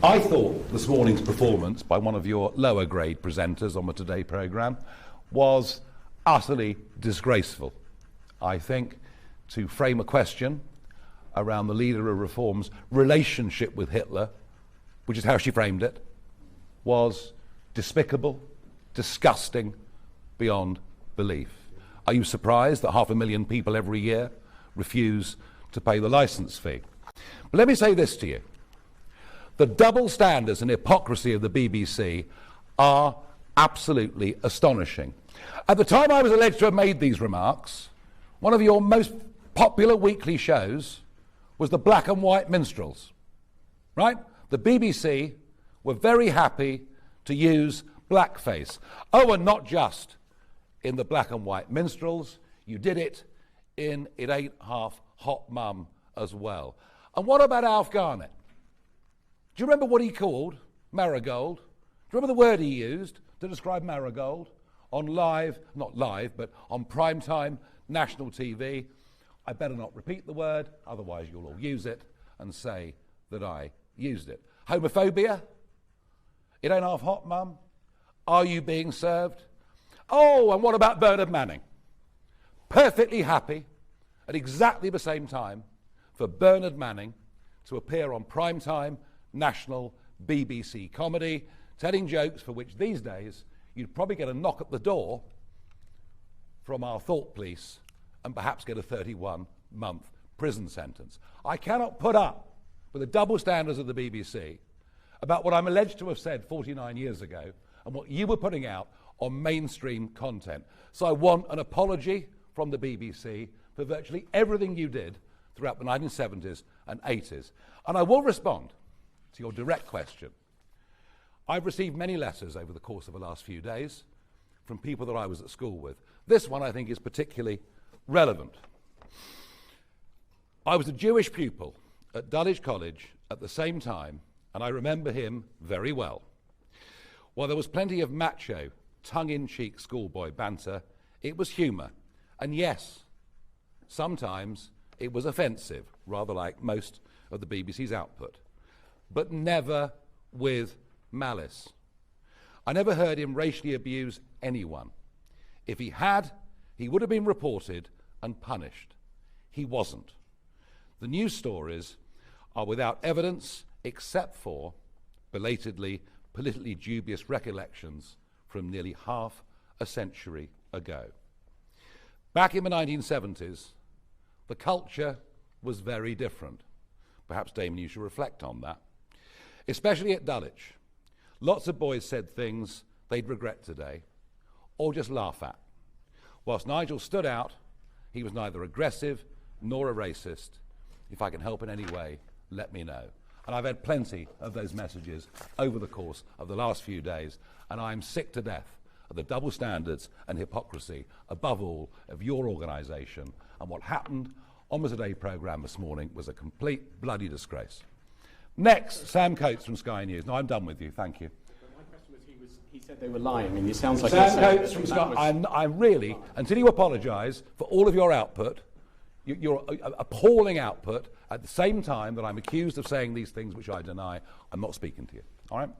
I thought this morning's performance by one of your lower grade presenters on the Today programme was utterly disgraceful. I think to frame a question around the leader of Reform's relationship with Hitler, which is how she framed it, was despicable, disgusting, beyond belief. Are you surprised that 500,000 people every year refuse to pay the licence fee? But let me say this to you. The double standards and hypocrisy of the BBC are absolutely astonishing. At the time I was alleged to have made these remarks, one of your most popular weekly shows was the Black and White Minstrels, right? The BBC were very happy to use blackface. Oh, and not just in the Black and White Minstrels, you did it in It Ain't Half Hot Mum as well. And what about Alf Garnett? Do you remember what he called Marigold? Do you remember the word he used to describe Marigold on not live, but on primetime national TV? I better not repeat the word, otherwise you'll all use it and say that I used it. Homophobia? It ain't half hot, Mum? Are you being served? Oh, and what about Bernard Manning? Perfectly happy at exactly the same time for Bernard Manning to appear on primetime national BBC comedy, telling jokes for which these days you'd probably get a knock at the door from our thought police and perhaps get a 31-month prison sentence. I cannot put up with the double standards of the BBC about what I'm alleged to have said 49 years ago and what you were putting out on mainstream content. So I want an apology from the BBC for virtually everything you did throughout the 1970s and 80s. And I will respond to your direct question. I've received many letters over the course of the last few days from people that I was at school with. This one I think is particularly relevant. I was a Jewish pupil at Dulwich College at the same time, and I remember him very well. While there was plenty of macho, tongue-in-cheek schoolboy banter, it was humour. And yes, sometimes it was offensive, rather like most of the BBC's output, but never with malice. I never heard him racially abuse anyone. If he had, he would have been reported and punished. He wasn't. The news stories are without evidence except for belatedly politically dubious recollections from nearly half a century ago. Back in the 1970s, the culture was very different. Perhaps, Damon, you should reflect on that. Especially at Dulwich. Lots of boys said things they'd regret today, or just laugh at. Whilst Nigel stood out, he was neither aggressive nor a racist. If I can help in any way, let me know. And I've had plenty of those messages over the course of the last few days, and I'm sick to death of the double standards and hypocrisy, above all, of your organisation. And what happened on the Today programme this morning was a complete bloody disgrace. Next, Sam Coates from Sky News. No, I'm done with you, thank you. My question was, he said they were lying, and it sounds like Sam Coates from Sky. I'm really, until you apologise for all of your output, your appalling output, at the same time that I'm accused of saying these things which I deny, I'm not speaking to you. All right?